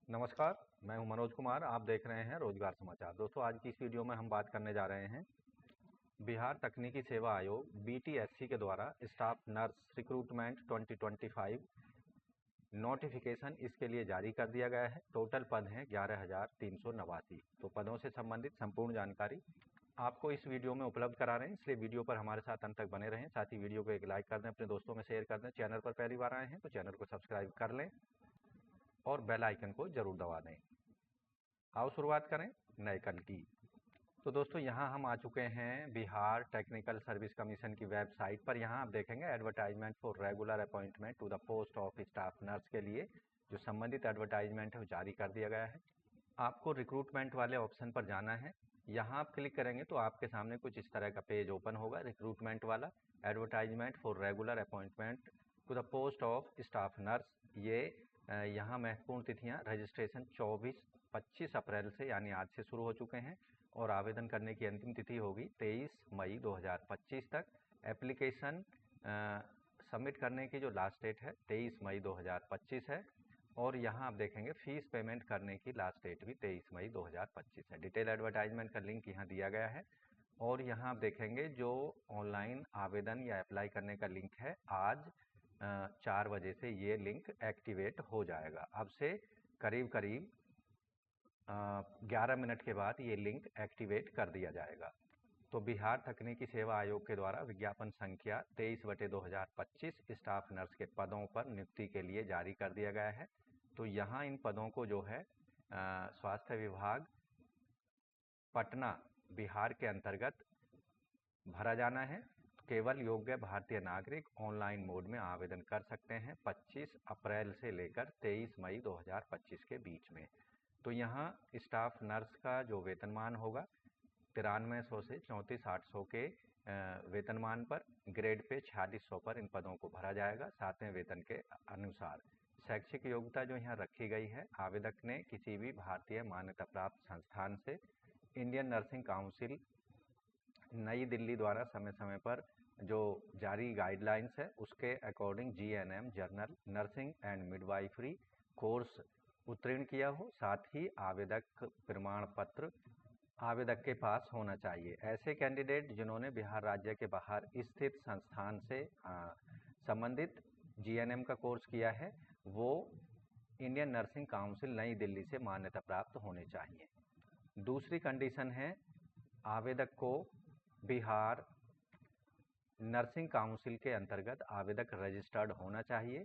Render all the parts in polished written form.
नमस्कार, मैं हूं मनोज कुमार। आप देख रहे हैं रोजगार समाचार। दोस्तों, आज की इस वीडियो में हम बात करने जा रहे हैं बिहार तकनीकी सेवा आयोग बीटीएससी के द्वारा स्टाफ नर्स रिक्रूटमेंट 2025 नोटिफिकेशन इसके लिए जारी कर दिया गया है। टोटल पद हैं 11,389। तो पदों से संबंधित संपूर्ण जानकारी आपको इस वीडियो में उपलब्ध करा रहे हैं, इसलिए वीडियो पर हमारे साथ अंत तक बने रहें। साथ ही वीडियो को एक लाइक कर दें, अपने दोस्तों में शेयर कर दें। चैनल पर पहली बार आए हैं तो चैनल को सब्सक्राइब कर लें और बेल आइकन को जरूर दबा दें। आओ शुरुआत करें नए कल की। तो दोस्तों, यहाँ हम आ चुके हैं बिहार टेक्निकल सर्विस कमीशन की वेबसाइट पर। यहाँ आप देखेंगे advertisement for regular appointment to the post of staff nurse के लिए जो संबंधित एडवर्टाइजमेंट है वो जारी कर दिया गया है। आपको रिक्रूटमेंट वाले ऑप्शन पर जाना है। यहाँ आप क्लिक करेंगे तो आपके सामने कुछ इस तरह का पेज ओपन होगा, रिक्रूटमेंट वाला। Advertisement for regular appointment to the post of staff nurse. ये यहाँ महत्वपूर्ण तिथियाँ रजिस्ट्रेशन 25 अप्रैल से यानी आज से शुरू हो चुके हैं और आवेदन करने की अंतिम तिथि होगी 23 मई 2025 तक। एप्लीकेशन सबमिट करने की जो लास्ट डेट है 23 मई 2025 है और यहाँ आप देखेंगे फीस पेमेंट करने की लास्ट डेट भी 23 मई 2025 है। डिटेल एडवर्टाइजमेंट का लिंक यहाँ दिया गया है और यहाँ आप देखेंगे जो ऑनलाइन आवेदन या अप्लाई करने का लिंक है आज 4 बजे से ये लिंक एक्टिवेट हो जाएगा। अब से करीब 11 मिनट के बाद ये लिंक एक्टिवेट कर दिया जाएगा। तो बिहार तकनीकी सेवा आयोग के द्वारा विज्ञापन संख्या 23/2025 स्टाफ नर्स के पदों पर नियुक्ति के लिए जारी कर दिया गया है। तो यहाँ इन पदों को जो है स्वास्थ्य विभाग पटना बिहार के अंतर्गत भरा जाना है। केवल योग्य भारतीय नागरिक ऑनलाइन मोड में आवेदन कर सकते हैं 25 अप्रैल से लेकर 23 मई 2025 के बीच में। तो यहाँ स्टाफ नर्स का जो वेतनमान होगा 9300 से 34,800 के वेतनमान पर, ग्रेड पे 4600 पर इन पदों को भरा जाएगा 7वें वेतन के अनुसार। शैक्षिक योग्यता जो यहाँ रखी गई है, आवेदक ने किसी भी भारतीय मान्यता प्राप्त संस्थान से इंडियन नर्सिंग काउंसिल नई दिल्ली द्वारा समय समय पर जो जारी गाइडलाइंस है उसके according GNM general nursing and midwifery course उत्तीर्ण किया हो। साथ ही आवेदक प्रमाण पत्र आवेदक के पास होना चाहिए। ऐसे कैंडिडेट जिन्होंने बिहार राज्य के बाहर स्थित संस्थान से संबंधित जीएनएम का कोर्स किया है वो इंडियन नर्सिंग काउंसिल नई दिल्ली से मान्यता प्राप्त होने चाहिए। दूसरी कंडीशन है आवेदक को बिहार नर्सिंग काउंसिल के अंतर्गत आवेदक रजिस्टर्ड होना चाहिए।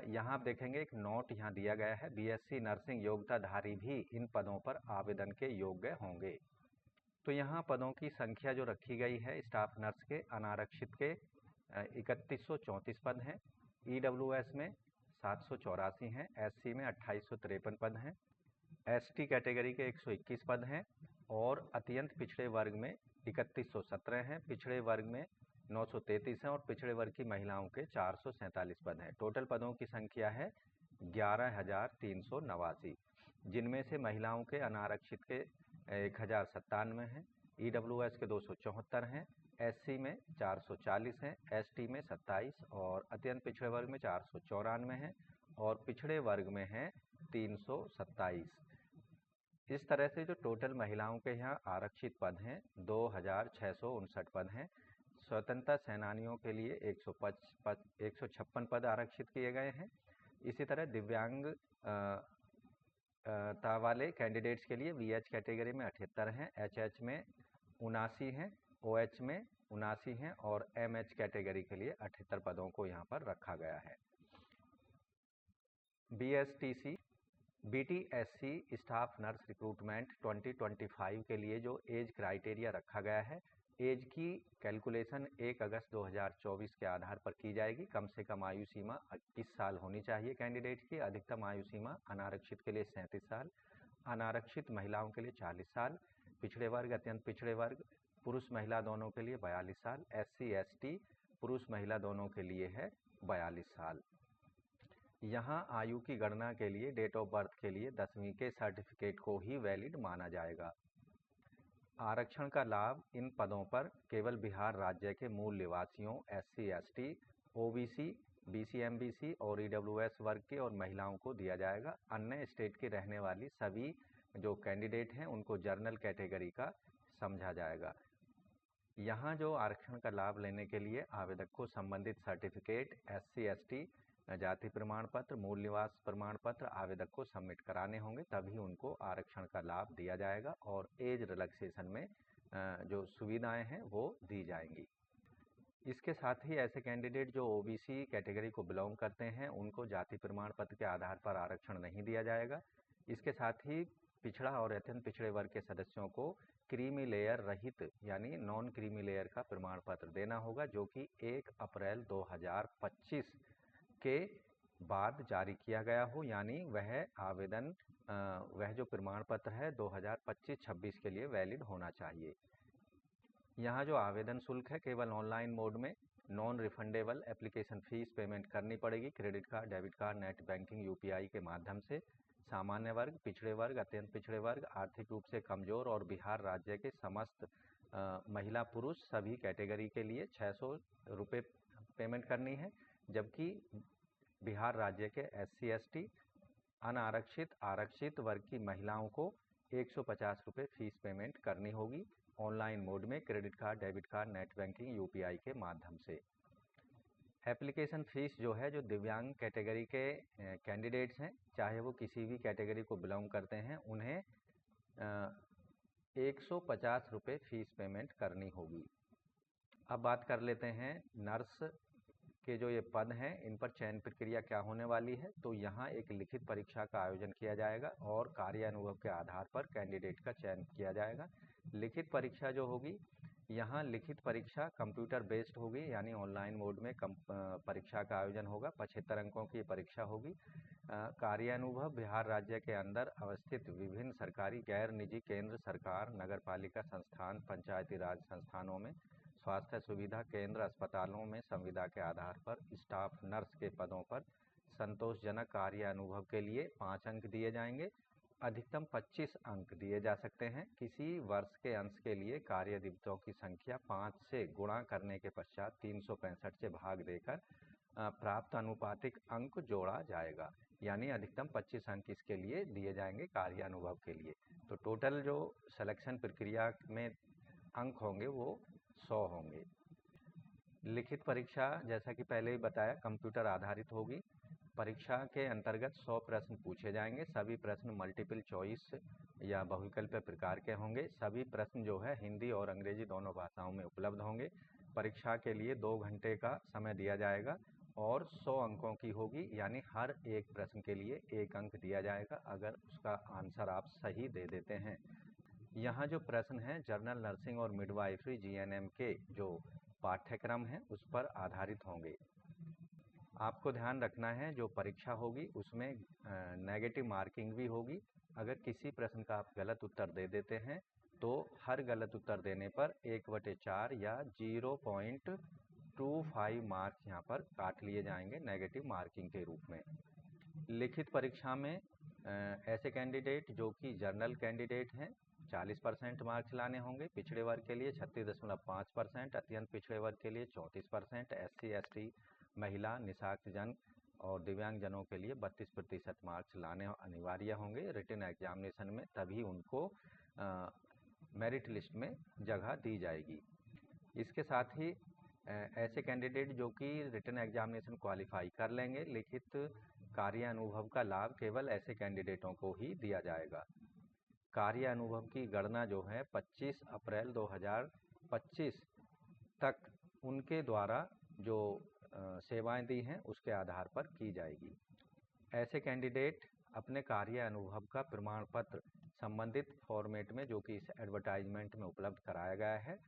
यहाँ आप देखेंगे एक नोट यहाँ दिया गया है, बीएससी नर्सिंग योग्यताधारी भी इन पदों पर आवेदन के योग्य होंगे। तो यहाँ पदों की संख्या जो रखी गई है स्टाफ नर्स के अनारक्षित के 3134 पद हैं, ईडब्ल्यूएस में 784 हैं, एससी में 2853 पद हैं, एसटी कैटेगरी के 121 पद हैं और अत्यंत पिछड़े वर्ग में 3117 हैं, पिछड़े वर्ग में 933 हैं और पिछड़े वर्ग की महिलाओं के 447 पद हैं। टोटल पदों की संख्या है 11,389, जिनमें से महिलाओं के अनारक्षित के 1097 हैं, ईडब्ल्यूएस के 274 हैं, एससी में 440 हैं, एसटी में 27 और अत्यंत पिछड़े वर्ग में 494 हैं और पिछड़े वर्ग में हैं 327। इस तरह से जो टोटल महिलाओं के यहाँ आरक्षित पद हैं 2,659 पद हैं। स्वतंत्रता सेनानियों के लिए 156 पद आरक्षित किए गए हैं। इसी तरह दिव्यांग वाले कैंडिडेट्स के लिए वीएच कैटेगरी में 78 हैं, एचएच में 79 हैं, ओएच में 79 हैं और एमएच कैटेगरी के लिए 78 पदों को यहाँ पर रखा गया है। BSTC BTSC staff nurse recruitment 2025 के लिए जो एज क्राइटेरिया रखा गया है, एज की कैलकुलेशन 1 अगस्त 2024 के आधार पर की जाएगी। कम से कम आयु सीमा 21 साल होनी चाहिए कैंडिडेट की। अधिकतम आयु सीमा अनारक्षित के लिए 37 साल, अनारक्षित महिलाओं के लिए 40 साल, पिछड़े वर्ग अत्यंत पिछड़े वर्ग पुरुष महिला दोनों के लिए 42 साल, एससी एसटी पुरुष महिला दोनों के लिए है 42 साल। यहाँ आयु की गणना के लिए डेट ऑफ बर्थ के लिए 10वीं के सर्टिफिकेट को ही वैलिड माना जाएगा। आरक्षण का लाभ इन पदों पर केवल बिहार राज्य के मूल निवासियों, एससी एसटी, ओबीसी, BC-MBC और EWS वर्ग के और महिलाओं को दिया जाएगा। अन्य स्टेट के रहने वाली सभी जो कैंडिडेट हैं उनको जनरल कैटेगरी का समझा जाएगा। यहाँ जो आरक्षण का लाभ लेने के लिए आवेदक को संबंधित सर्टिफिकेट, SC/ST जाति प्रमाण पत्र, मूल निवास प्रमाण पत्र आवेदक को सबमिट कराने होंगे, तभी उनको आरक्षण का लाभ दिया जाएगा और एज रिलैक्सेशन में जो सुविधाएं हैं वो दी जाएंगी। इसके साथ ही ऐसे कैंडिडेट जो OBC कैटेगरी को बिलोंग करते हैं उनको जाति प्रमाण पत्र के आधार पर आरक्षण नहीं दिया जाएगा। इसके साथ ही पिछड़ा और अत्यंत पिछड़े वर्ग के सदस्यों को क्रीमी लेयर रहित यानी नॉन क्रीमी लेयर का प्रमाण पत्र देना होगा, जो कि 1 अप्रैल 2025 के बाद जारी किया गया हो, यानी वह जो प्रमाण पत्र है 2025-26 के लिए वैलिड होना चाहिए। यहाँ जो आवेदन शुल्क है केवल ऑनलाइन मोड में non refundable application fees payment करनी पड़ेगी। Credit card, debit card, net banking, UPI के माध्यम से सामान्य वर्ग, पिछड़े वर्ग, अत्यंत पिछड़े वर्ग, आर्थिक रूप से कमजोर और बिहार राज्य के समस्त महिला पुरुष सभी कैटेगरी के लिए 600 रुपये पेमेंट करनी है, जबकि बिहार राज्य के SC/ST अनारक्षित आरक्षित वर्ग की महिलाओं को 150 रुपये फीस पेमेंट करनी होगी ऑनलाइन मोड में credit card, debit card, net banking, UPI के माध्यम से। एप्लीकेशन फ़ीस जो है जो दिव्यांग कैटेगरी के कैंडिडेट्स हैं, चाहे वो किसी भी कैटेगरी को बिलोंग करते हैं, उन्हें 150 रुपये फीस पेमेंट करनी होगी। अब बात कर लेते हैं नर्स के जो ये पद हैं इन पर चयन प्रक्रिया क्या होने वाली है। तो यहाँ एक लिखित परीक्षा का आयोजन किया जाएगा और कार्य अनुभव के आधार पर कैंडिडेट का चयन किया जाएगा। लिखित परीक्षा जो होगी, यहाँ लिखित परीक्षा कंप्यूटर बेस्ड होगी, यानी ऑनलाइन मोड में परीक्षा का आयोजन होगा। 75 अंकों की परीक्षा होगी। कार्य अनुभव बिहार राज्य के अंदर अवस्थित विभिन्न सरकारी, गैर निजी, केंद्र सरकार, नगर पालिका संस्थान, पंचायती राज संस्थानों में स्वास्थ्य सुविधा केंद्र, अस्पतालों में संविदा के आधार पर स्टाफ नर्स के पदों पर संतोषजनक कार्य अनुभव के लिए 5 अंक दिए जाएंगे। अधिकतम 25 अंक दिए जा सकते हैं। किसी वर्ष के अंश के लिए कार्य दिवसों की संख्या 5 से गुणा करने के पश्चात 365 से भाग देकर प्राप्त अनुपातिक अंक जोड़ा जाएगा, यानी अधिकतम 25 अंक इसके लिए दिए जाएंगे कार्य अनुभव के लिए। तो टोटल जो सिलेक्शन प्रक्रिया में अंक होंगे वो 100 होंगे। लिखित परीक्षा जैसा कि पहले ही बताया कंप्यूटर आधारित होगी। परीक्षा के अंतर्गत 100 प्रश्न पूछे जाएंगे। सभी प्रश्न मल्टीपल चॉइस या बहुविकल्पीय प्रकार के होंगे। सभी प्रश्न जो है हिंदी और अंग्रेजी दोनों भाषाओं में उपलब्ध होंगे। परीक्षा के लिए 2 घंटे का समय दिया जाएगा और 100 अंकों की होगी, यानी हर एक प्रश्न के लिए 1 अंक दिया जाएगा अगर उसका आंसर आप सही दे देते हैं। यहाँ जो प्रश्न हैं जनरल नर्सिंग और मिडवाइफरी GNM के जो पाठ्यक्रम हैं उस पर आधारित होंगे। आपको ध्यान रखना है जो परीक्षा होगी उसमें नेगेटिव मार्किंग भी होगी। अगर किसी प्रश्न का आप गलत उत्तर दे देते हैं तो हर गलत उत्तर देने पर 1/4 या 0.25 मार्क्स यहाँ पर काट लिए जाएंगे नेगेटिव मार्किंग के रूप में। लिखित परीक्षा में ऐसे कैंडिडेट जो कि जनरल कैंडिडेट हैं 40% मार्क्स लाने होंगे। पिछड़े वर्ग के लिए 36.5%, अत्यंत पिछड़े वर्ग के लिए 34%, SC/ST महिला, निशाक्त जन और दिव्यांग जनों के लिए 32% मार्क्स लाने अनिवार्य होंगे रिटन एग्जामिनेशन में, तभी उनको मेरिट लिस्ट में जगह दी जाएगी। इसके साथ ही ऐसे कैंडिडेट जो कि रिटन एग्जामिनेशन क्वालिफाई कर लेंगे, लिखित कार्य अनुभव का लाभ केवल ऐसे कैंडिडेटों को ही दिया जाएगा। कार्य अनुभव की गणना जो है 25 अप्रैल 2025 तक उनके द्वारा जो सेवाएं दी हैं उसके आधार पर की जाएगी। ऐसे कैंडिडेट अपने कार्य अनुभव का प्रमाण पत्र संबंधित फॉर्मेट में जो कि इस एडवर्टाइजमेंट में उपलब्ध कराया गया है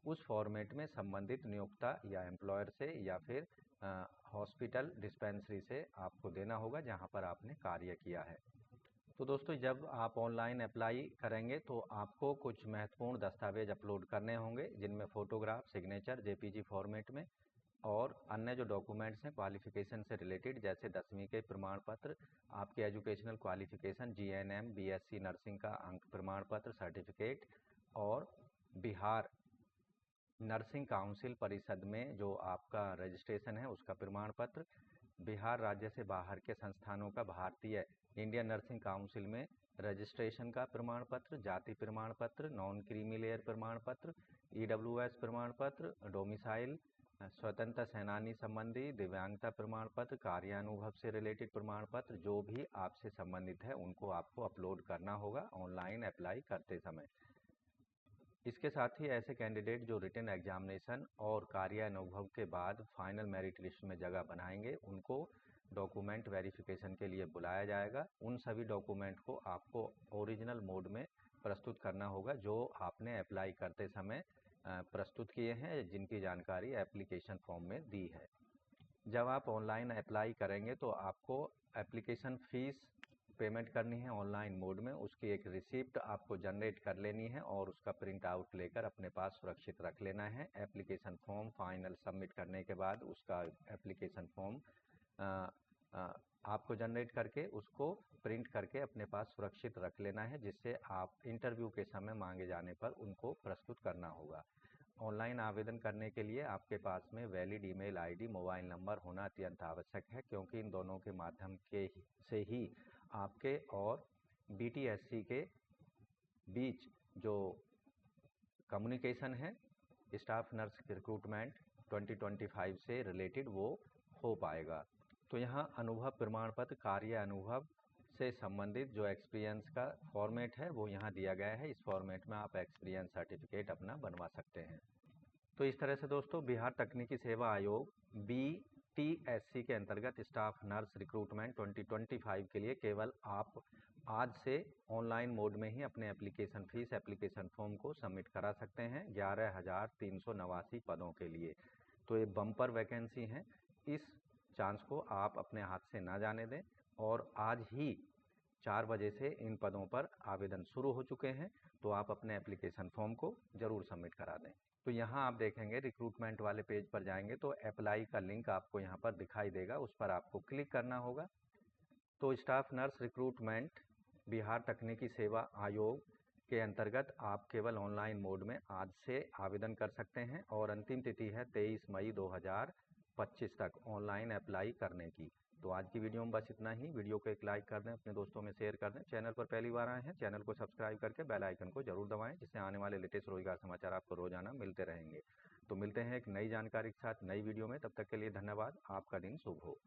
उस फॉर्मेट में संबंधित नियोक्ता या एम्प्लॉयर से या फिर हॉस्पिटल डिस्पेंसरी से आपको देना होगा जहां पर आपने कार्य किया है। तो दोस्तों जब आप ऑनलाइन अप्लाई करेंगे तो आपको कुछ महत्वपूर्ण दस्तावेज अपलोड करने होंगे, जिनमें फ़ोटोग्राफ, सिग्नेचर JPG फॉर्मेट में और अन्य जो डॉक्यूमेंट्स हैं क्वालिफिकेशन से रिलेटेड, जैसे 10वीं के प्रमाण पत्र, आपके educational qualification, GNM BSc nursing का अंक प्रमाण पत्र सर्टिफिकेट और बिहार नर्सिंग काउंसिल परिषद में जो आपका रजिस्ट्रेशन है उसका प्रमाण पत्र, बिहार राज्य से बाहर के संस्थानों का भारतीय इंडियन नर्सिंग काउंसिल में रजिस्ट्रेशन का प्रमाण पत्र, जाति प्रमाण पत्र, नॉन क्रीमी लेयर प्रमाण पत्र, ईडब्ल्यूएस प्रमाण पत्र, डोमिसाइल, स्वतंत्रता सेनानी संबंधी दिव्यांगता प्रमाण पत्र, कार्यानुभव से रिलेटेड प्रमाण पत्र जो भी आपसे संबंधित है उनको आपको अपलोड करना होगा ऑनलाइन अप्लाई करते समय। इसके साथ ही ऐसे कैंडिडेट जो रिटन एग्जामिनेशन और कार्यानुभव के बाद फाइनल मेरिट लिस्ट में जगह बनाएंगे उनको डॉक्यूमेंट वेरिफिकेशन के लिए बुलाया जाएगा। उन सभी डॉक्यूमेंट को आपको ओरिजिनल मोड में प्रस्तुत करना होगा जो आपने अप्लाई करते समय प्रस्तुत किए हैं, जिनकी जानकारी एप्लीकेशन फॉर्म में दी है। जब आप ऑनलाइन अप्लाई करेंगे तो आपको एप्लीकेशन फ़ीस पेमेंट करनी है ऑनलाइन मोड में, उसकी एक रिसिप्ट आपको जनरेट कर लेनी है और उसका प्रिंट आउट लेकर अपने पास सुरक्षित रख लेना है। एप्लीकेशन फॉर्म फाइनल सबमिट करने के बाद उसका एप्लीकेशन फॉर्म आपको जनरेट करके उसको प्रिंट करके अपने पास सुरक्षित रख लेना है, जिससे आप इंटरव्यू के समय मांगे जाने पर उनको प्रस्तुत करना होगा। ऑनलाइन आवेदन करने के लिए आपके पास में valid email ID, mobile number होना अत्यंत आवश्यक है, क्योंकि इन दोनों के माध्यम से ही आपके और बीटीएससी के बीच जो कम्युनिकेशन है स्टाफ नर्स रिक्रूटमेंट 2025 से रिलेटेड वो हो पाएगा। तो यहाँ अनुभव प्रमाण पत्र, कार्य अनुभव से संबंधित जो एक्सपीरियंस का फॉर्मेट है वो यहाँ दिया गया है। इस फॉर्मेट में आप एक्सपीरियंस सर्टिफिकेट अपना बनवा सकते हैं। तो इस तरह से दोस्तों बिहार तकनीकी सेवा आयोग BTSC के अंतर्गत स्टाफ नर्स रिक्रूटमेंट 2025 के लिए केवल आप आज से ऑनलाइन मोड में ही अपने एप्लीकेशन फीस, एप्लीकेशन फॉर्म को सबमिट करा सकते हैं 11,389 पदों के लिए। तो ये बम्पर वैकेंसी हैं, इस चांस को आप अपने हाथ से ना जाने दें और आज ही 4 बजे से इन पदों पर आवेदन शुरू हो चुके हैं, तो आप अपने एप्लीकेशन फॉर्म को ज़रूर सबमिट करा दें। तो यहाँ आप देखेंगे रिक्रूटमेंट वाले पेज पर जाएंगे तो अप्लाई का लिंक आपको यहाँ पर दिखाई देगा, उस पर आपको क्लिक करना होगा। तो स्टाफ नर्स रिक्रूटमेंट बिहार तकनीकी सेवा आयोग के अंतर्गत आप केवल ऑनलाइन मोड में आज से आवेदन कर सकते हैं और अंतिम तिथि है 23 मई 2025 तक ऑनलाइन अप्लाई करने की। तो आज की वीडियो में बस इतना ही। वीडियो को एक लाइक कर दें, अपने दोस्तों में शेयर कर दें। चैनल पर पहली बार आए हैं, चैनल को सब्सक्राइब करके बेल आइकन को जरूर दबाएं, जिससे आने वाले लेटेस्ट रोजगार समाचार आपको रोजाना मिलते रहेंगे। तो मिलते हैं एक नई जानकारी के साथ नई वीडियो में, तब तक के लिए धन्यवाद। आपका दिन शुभ हो।